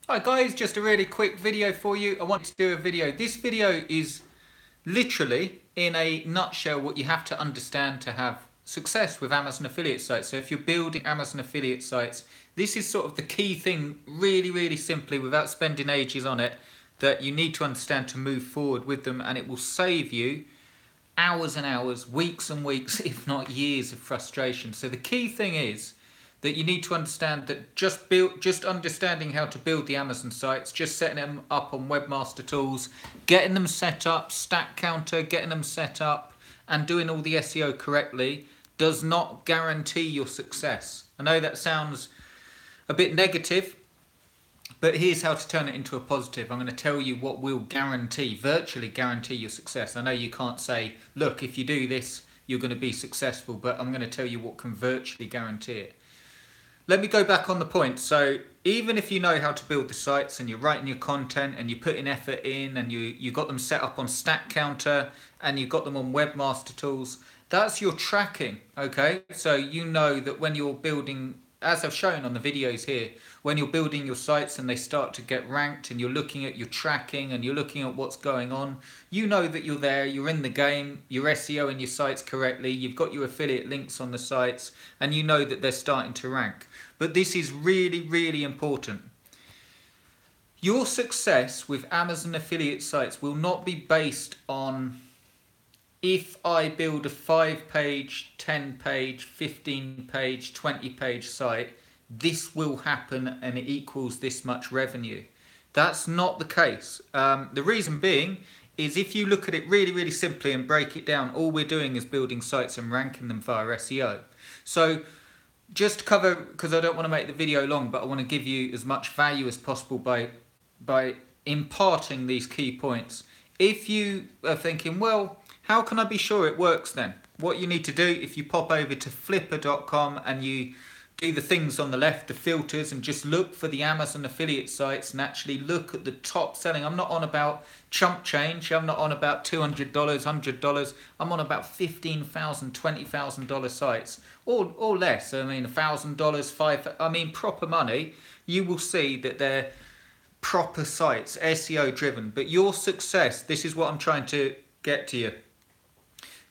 Hi guys, just a really quick video for you. I wanted to do a video. This video is literally, in a nutshell, what you have to understand to have success with Amazon affiliate sites. So if you're building Amazon affiliate sites, this is sort of the key thing, really simply, without spending ages on it, that you need to understand to move forward with them, and it will save you hours and hours, weeks and weeks, if not years of frustration. So the key thing is that you need to understand that just understanding how to build the Amazon sites, just setting them up on Webmaster Tools, getting them set up, Stack Counter, getting them set up, and doing all the SEO correctly does not guarantee your success. I know that sounds a bit negative, but here's how to turn it into a positive. I'm going to tell you what will virtually guarantee your success. I know you can't say, look, if you do this, you're going to be successful, but I'm going to tell you what can virtually guarantee it. Let me go back on the point. So even if you know how to build the sites and you're writing your content and you're putting effort in and you got them set up on Stack Counter and you've got them on Webmaster Tools, that's your tracking, okay? So you know that when you're building, as I've shown on the videos here, when you're building your sites and they start to get ranked and you're looking at your tracking and you're looking at what's going on, you know that you're there, you're in the game, you're SEOing your sites correctly, you've got your affiliate links on the sites, and you know that they're starting to rank. But this is really important. Your success with Amazon affiliate sites will not be based on if I build a 5-page, 10-page, 15-page, 20-page site, this will happen and it equals this much revenue. That's not the case. The reason being is if you look at it really simply and break it down, all we're doing is building sites and ranking them via SEO. So just to cover, because I don't want to make the video long, but I want to give you as much value as possible by imparting these key points. If you are thinking, well, how can I be sure it works then? What you need to do, if you pop over to flipper.com and you do the things on the left, the filters, and just look for the Amazon affiliate sites and actually look at the top selling. I'm not on about chump change. I'm not on about $200, $100. I'm on about $15,000, $20,000 sites or less. I mean, $1,000, $5,000. I mean, proper money. You will see that they're proper sites, SEO driven. But your success, this is what I'm trying to get to you.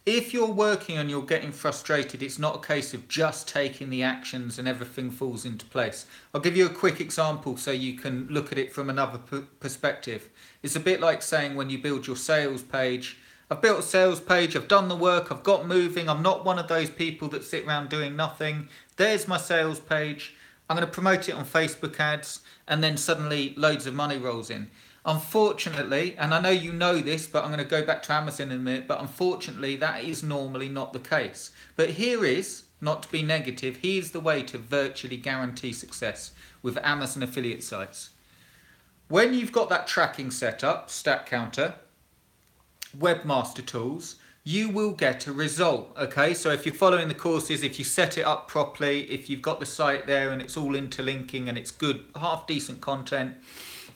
If you're working and you're getting frustrated, it's not a case of just taking the actions and everything falls into place. I'll give you a quick example so you can look at it from another perspective. It's a bit like saying when you build your sales page, I've built a sales page, I've done the work, I've got moving, I'm not one of those people that sit around doing nothing. There's my sales page, I'm going to promote it on Facebook ads, and then suddenly loads of money rolls in. Unfortunately, and I know you know this, but I'm going to go back to Amazon in a minute, but unfortunately that is normally not the case. But here is, not to be negative, here's the way to virtually guarantee success with Amazon affiliate sites. When you've got that tracking set up, Stack Counter, Webmaster Tools, you will get a result, okay? So if you're following the courses, if you set it up properly, if you've got the site there and it's all interlinking and it's good, half decent content,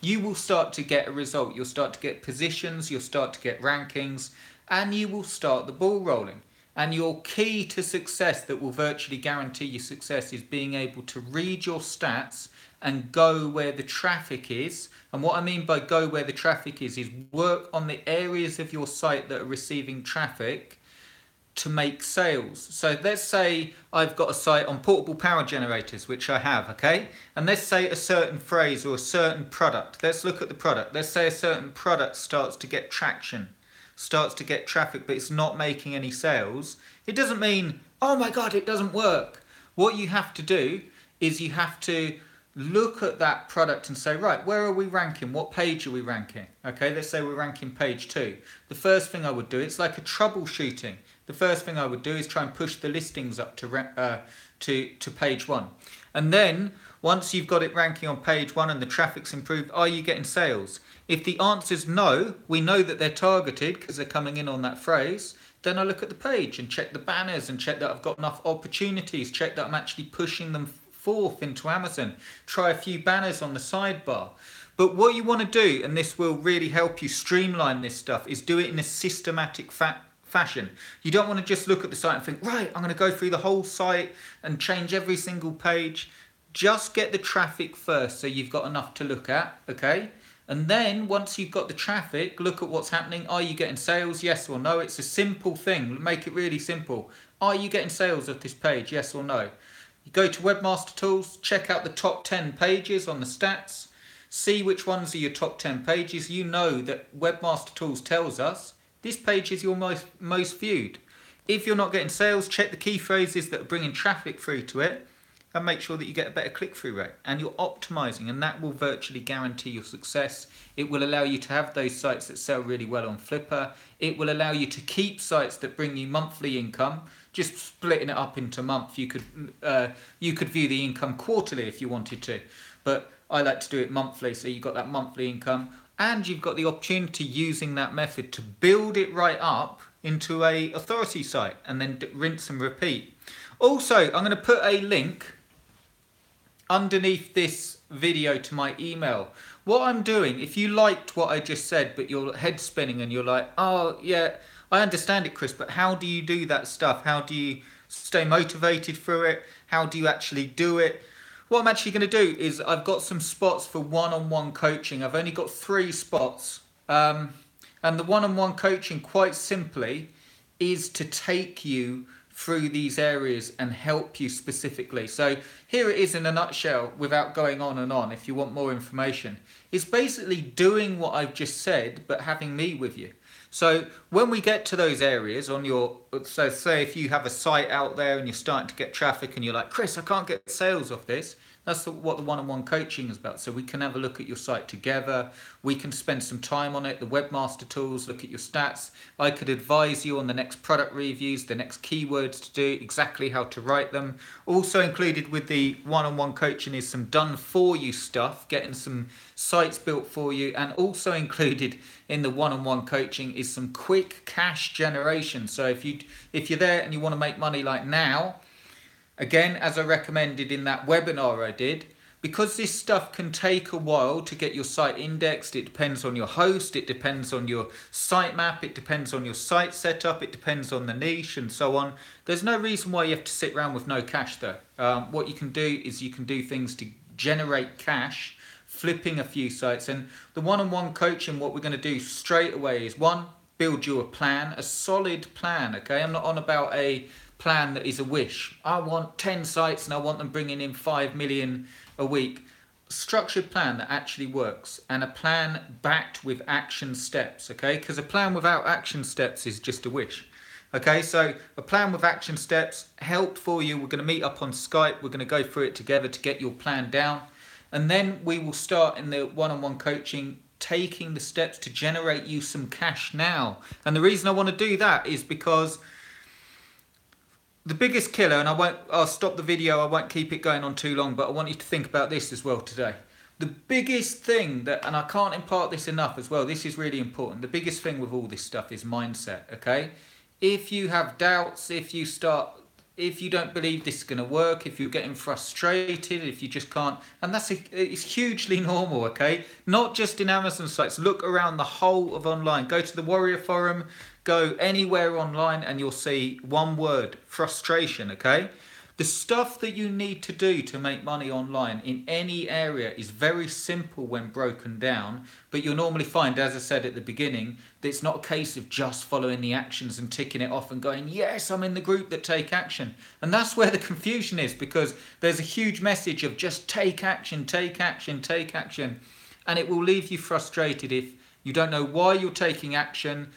you will start to get a result. You'll start to get positions, you'll start to get rankings, and you will start the ball rolling. And your key to success that will virtually guarantee your success is being able to read your stats and go where the traffic is. And what I mean by go where the traffic is work on the areas of your site that are receiving traffic to make sales. So let's say I've got a site on portable power generators, which I have, okay? And let's say a certain phrase or a certain product. Let's look at the product. Let's say a certain product starts to get traction, starts to get traffic, but it's not making any sales. It doesn't mean, oh my God, it doesn't work. What you have to do is you have to look at that product and say, right, where are we ranking? What page are we ranking? Okay, let's say we're ranking page 2. The first thing I would do, it's like a troubleshooting. The first thing I would do is try and push the listings up to page 1. And then, once you've got it ranking on page 1 and the traffic's improved, are you getting sales? If the answer is no, we know that they're targeted because they're coming in on that phrase, then I look at the page and check the banners and check that I've got enough opportunities, check that I'm actually pushing them forth into Amazon, try a few banners on the sidebar. But what you want to do, and this will really help you streamline this stuff, is do it in a systematic fashion. You don't want to just look at the site and think, right, I'm going to go through the whole site and change every single page. just get the traffic first so you've got enough to look at, okay? And then once you've got the traffic, look at what's happening. Are you getting sales? Yes or no? It's a simple thing. Make it really simple. Are you getting sales of this page? Yes or no? You go to Webmaster Tools, check out the top 10 pages on the stats, see which ones are your top 10 pages. You know that Webmaster Tools tells us this page is your most viewed. If you're not getting sales, check the key phrases that are bringing traffic through to it and make sure that you get a better click-through rate. And you're optimizing, and that will virtually guarantee your success. It will allow you to have those sites that sell really well on Flipper. It will allow you to keep sites that bring you monthly income. Just splitting it up into month, you could view the income quarterly if you wanted to, but I like to do it monthly, so you've got that monthly income, and you've got the opportunity using that method to build it right up into a authority site and then rinse and repeat. Also, I'm going to put a link underneath this video to my email. What I'm doing, if you liked what I just said but your head's spinning and you're like, oh yeah, I understand it, Chris, but how do you do that stuff? How do you stay motivated through it? How do you actually do it? What I'm actually going to do is I've got some spots for one-on-one coaching. I've only got 3 spots. And the one-on-one coaching, quite simply, is to take you through these areas and help you specifically. So here it is in a nutshell, without going on and on, if you want more information. It's basically doing what I've just said, but having me with you. So when we get to those areas on your, so say if you have a site out there and you're starting to get traffic and you're like, Chris, I can't get sales off this. That's what the one-on-one coaching is about. So we can have a look at your site together. We can spend some time on it, the Webmaster Tools, look at your stats. I could advise you on the next product reviews, the next keywords to do, exactly how to write them. Also included with the one-on-one coaching is some done for you stuff, getting some sites built for you, and also included in the one-on-one coaching is some quick cash generation. So if you're there and you want to make money like now, again, as I recommended in that webinar I did, because this stuff can take a while to get your site indexed, it depends on your host, it depends on your sitemap, it depends on your site setup, it depends on the niche and so on. There's no reason why you have to sit around with no cash though. What you can do is you can do things to generate cash, flipping a few sites. And the one-on-one coaching, what we're going to do straight away is, 1, build you a plan, a solid plan, okay? I'm not on about a plan that is a wish. I want 10 sites and I want them bringing in 5 million a week. Structured plan that actually works, and a plan backed with action steps, okay? Because a plan without action steps is just a wish. Okay, so a plan with action steps helped for you. We're going to meet up on Skype. We're going to go through it together to get your plan down. And then we will start in the one-on-one coaching, taking the steps to generate you some cash now. And the reason I want to do that is because the biggest killer, and I'll stop the video, I won't keep it going on too long, but I want you to think about this as well today. The biggest thing that, and I can't impart this enough as well, this is really important. The biggest thing with all this stuff is mindset, okay? If you have doubts, if you don't believe this is going to work, if you're getting frustrated, if you just can't, and it's hugely normal, okay? Not just in Amazon sites. Look around the whole of online. Go to the Warrior Forum, go anywhere online, and you'll see one word: frustration, okay? The stuff that you need to do to make money online in any area is very simple when broken down, but you'll normally find, as I said at the beginning, that it's not a case of just following the actions and ticking it off and going, yes, I'm in the group that take action. And that's where the confusion is, because there's a huge message of just take action, take action, take action. And it will leave you frustrated if you don't know why you're taking action,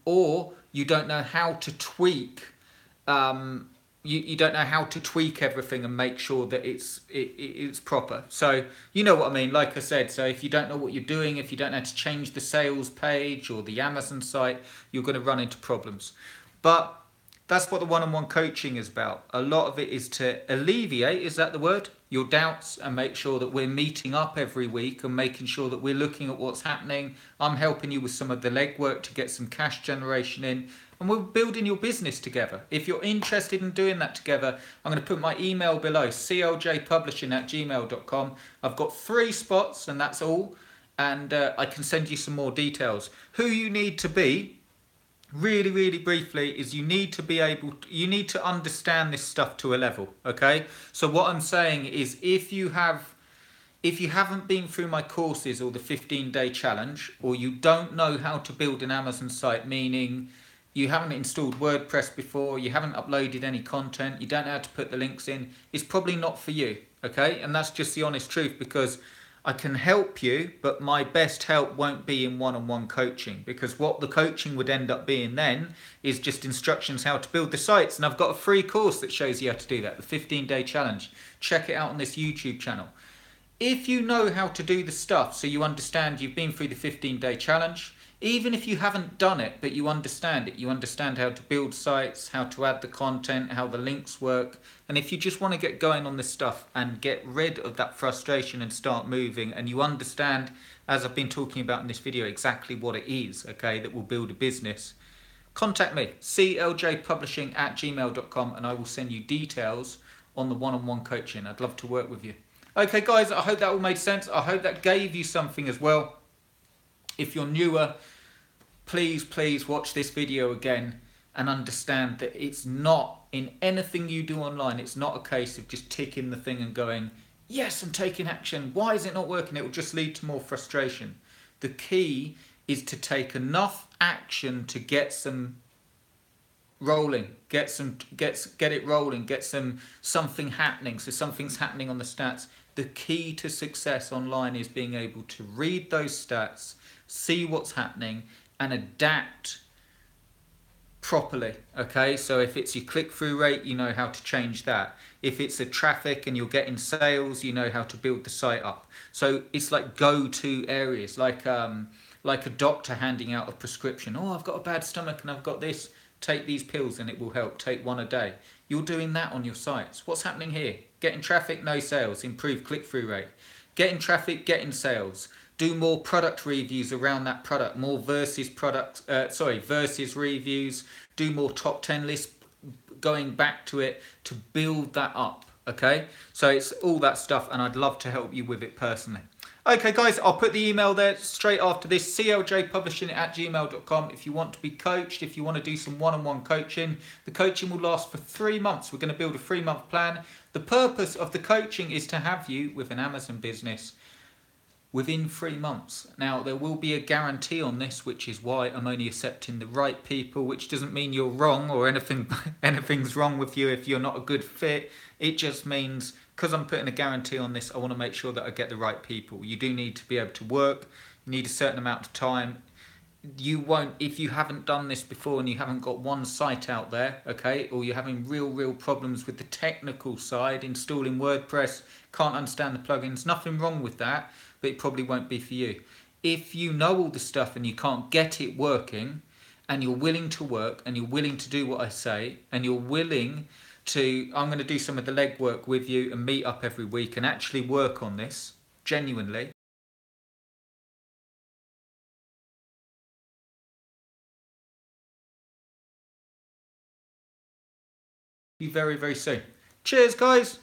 or you don't know how to tweak you don't know how to tweak everything and make sure that it's proper. So you know what I mean, like I said. So if you don't know what you're doing, if you don't know how to change the sales page or the Amazon site, you're going to run into problems. But that's what the one-on-one coaching is about. A lot of it is to alleviate, is that the word, your doubts, and make sure that we're meeting up every week and making sure that we're looking at what's happening. I'm helping you with some of the legwork to get some cash generation in, and we're building your business together. If you're interested in doing that together, I'm going to put my email below, cljpublishing@gmail.com. I've got 3 spots, and that's all, and I can send you some more details. Who you need to be really, really briefly, is you need to be able to, you need to understand this stuff to a level, okay? So what I'm saying is if you haven't been through my courses or the 15-day challenge, or you don't know how to build an Amazon site, meaning you haven't installed WordPress before, you haven't uploaded any content, you don't know how to put the links in, it's probably not for you, okay? And that's just the honest truth, because I can help you, but my best help won't be in one-on-one coaching, because what the coaching would end up being then is just instructions how to build the sites. And I've got a free course that shows you how to do that, the 15-day challenge. Check it out on this YouTube channel. If you know how to do the stuff, so you understand, you've been through the 15-day challenge, even if you haven't done it, but you understand it, you understand how to build sites, how to add the content, how the links work, and if you just want to get going on this stuff and get rid of that frustration and start moving, and you understand, as I've been talking about in this video, exactly what it is, okay, that will build a business, contact me, cljpublishing@gmail.com, and I will send you details on the one-on-one coaching. I'd love to work with you. Okay guys, I hope that all made sense. I hope that gave you something as well. If you're newer, please watch this video again and understand that it's not, in anything you do online, it's not a case of just ticking the thing and going, yes, I'm taking action. Why is it not working? It will just lead to more frustration. The key is to take enough action to get some rolling, get it rolling, get something happening. So something's happening on the stats. The key to success online is being able to read those stats, see what's happening, and adapt properly. Okay, so if it's your click-through rate, you know how to change that. If it's a traffic and you're getting sales, you know how to build the site up. So it's like go-to areas, like a doctor handing out a prescription. Oh, I've got a bad stomach and I've got this. Take these pills and it will help. Take one a day. You're doing that on your sites. What's happening here? Getting traffic, no sales. Improve click-through rate. Getting traffic, getting sales. Do more product reviews around that product. More versus reviews. Do more top 10 lists, going back to it to build that up. Okay, so it's all that stuff, and I'd love to help you with it personally. Okay guys, I'll put the email there straight after this, cljpublishing@gmail.com. If you want to be coached, if you want to do some one-on-one coaching, the coaching will last for 3 months. We're going to build a 3-month plan. The purpose of the coaching is to have you with an Amazon business within 3 months. Now, there will be a guarantee on this, which is why I'm only accepting the right people, which doesn't mean you're wrong or anything's wrong with you if you're not a good fit. It just means, because I'm putting a guarantee on this, I want to make sure that I get the right people. You do need to be able to work. You need a certain amount of time. You won't, if you haven't done this before and you haven't got one site out there, okay, or you're having real problems with the technical side, installing WordPress, can't understand the plugins, nothing wrong with that, but it probably won't be for you. If you know all the stuff and you can't get it working, and you're willing to work, and you're willing to do what I say, and you're willing to, I'm going to do some of the legwork with you and meet up every week and actually work on this, genuinely. You very soon. Cheers, guys.